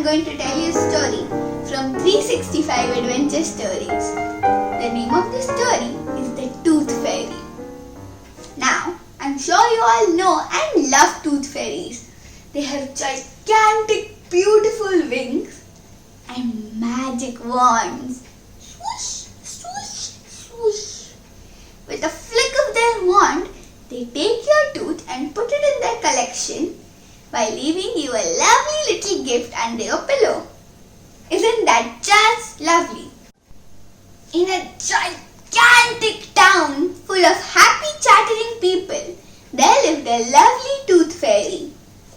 going to tell you a story from 365 Adventure Stories. The name of the story is The Tooth Fairy. Now, I'm sure you all know and love tooth fairies. They have gigantic, beautiful wings and magic wands. Swoosh, swoosh, swoosh. With a flick of their wand, they take your tooth and put it in their collection by leaving you a lovely little gift under your pillow. Isn't that just lovely? In a gigantic town full of happy chattering people, there lived a lovely tooth fairy.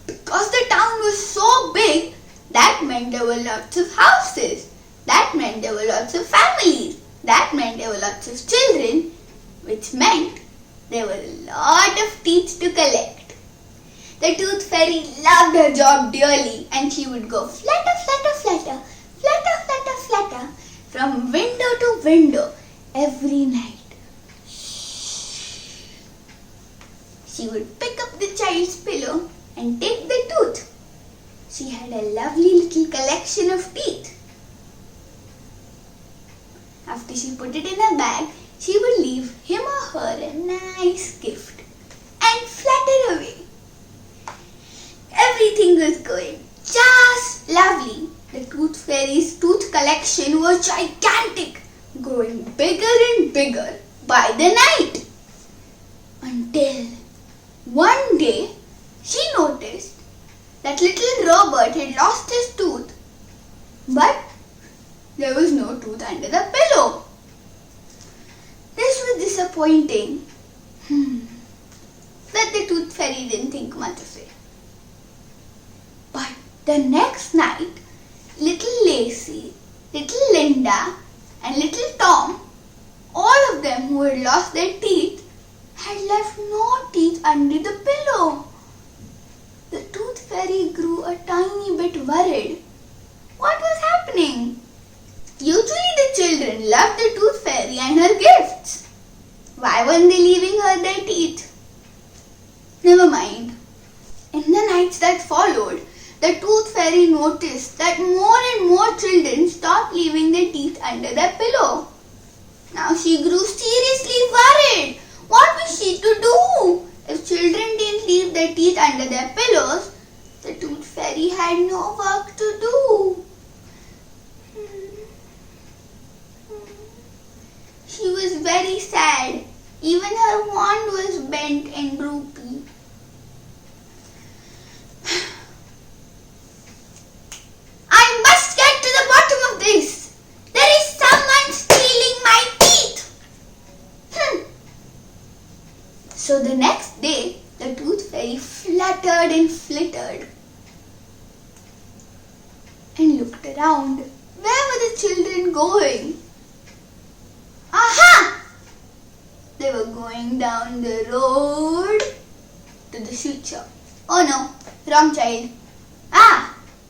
Because the town was so big, that meant there were lots of houses. That meant there were lots of families. That meant there were lots of children, which meant there were a lot of teeth to collect. The tooth fairy loved her job dearly, and she would go flutter, flutter, flutter, flutter, flutter, flutter from window to window every night. She would pick up the child's pillow and take the tooth. She had a lovely little collection of teeth. After she put it in a bag, she would leave him or her a nice gift and flutter away. Everything was going just lovely. The tooth fairy's tooth collection was gigantic, growing bigger and bigger by the night. Until one day, she noticed that little Robert had lost his tooth, but there was no tooth under the pillow. This was disappointing, but the tooth fairy didn't think much of it. But the next night, little Lacey, little Linda and little Tom, all of them who had lost their teeth, had left no teeth under the pillow. The tooth fairy grew a tiny bit worried. What was happening? Usually the children loved the tooth fairy and her gifts. Why weren't they leaving her their teeth? Never mind. In the nights that followed, the tooth fairy noticed that more and more children stopped leaving their teeth under their pillow. Now she grew seriously worried. What was she to do? If children didn't leave their teeth under their pillows, the tooth fairy had no work to do. She was very sad. Even her wand was bent and droopy. I must get to the bottom of this. There is someone stealing my teeth. So the next day, the tooth fairy fluttered and flittered and looked around. Where were the children going? Aha! They were going down the road to the sweet shop. Oh no, wrong child.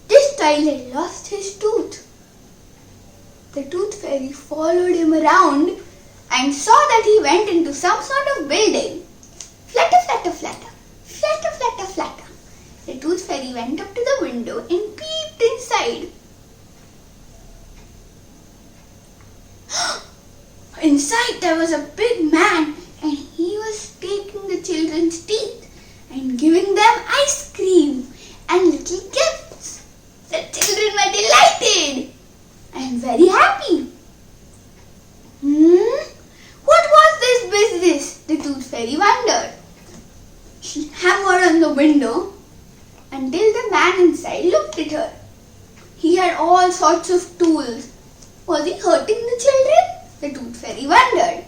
This child had lost his tooth. The tooth fairy followed him around and saw that he went into some sort of building. Flutter, flutter, flutter, flutter, flutter, flutter. The tooth fairy went up to the window and peeped inside. Inside there was a big man, and he was taking the children's teeth and giving them ice cream and little gifts. The children were delighted and very happy. What was this business? The tooth fairy wondered. She hammered on the window until the man inside looked at her. He had all sorts of tools. Was he hurting the children? The tooth fairy wondered.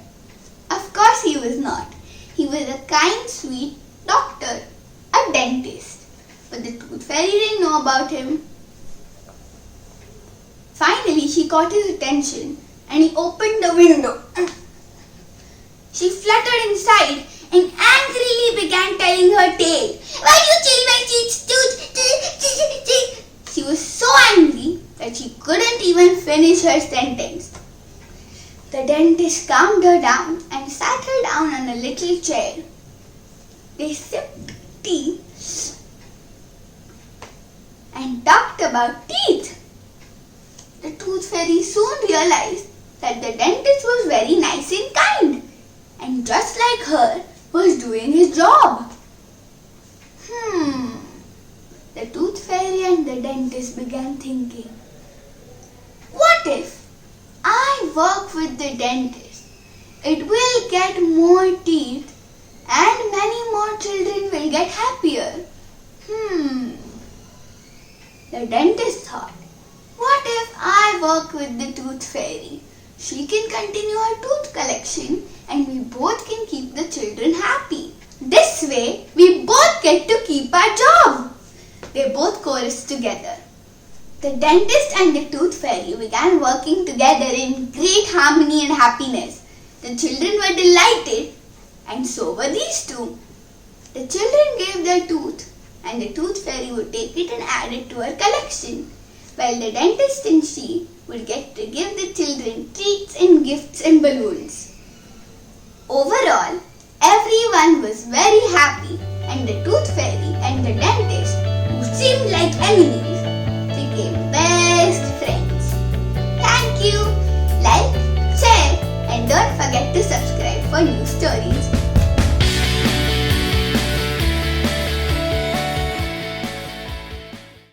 Of course he was not. He was a kind, sweet doctor, a dentist. But the tooth fairy didn't know about him. Finally, she caught his attention and he opened the window. She fluttered inside and angrily began telling her tale. Why you steal my teeth? She was so angry that she couldn't even finish her sentence. The dentist calmed her down and sat her down on a little chair. They sipped tea and talked about teeth. fairy soon realized that the dentist was very nice and kind, and just like her, was doing his job. The tooth fairy and the dentist began thinking, what if I work with the dentist? It will get more teeth and many more children will get happier. The dentist thought, what if I work with the tooth fairy? She can continue her tooth collection and we both can keep the children happy. This way, we both get to keep our job. They both chorused together. The dentist and the tooth fairy began working together in great harmony and happiness. The children were delighted, and so were these two. The children gave their tooth, and the tooth fairy would take it and add it to her collection, while the dentist and she would get to give the children treats and gifts and balloons. Overall, everyone was very happy, and the tooth fairy and the dentist, who seemed like enemies, became best friends. Thank you. Like, share, and don't forget to subscribe for new stories.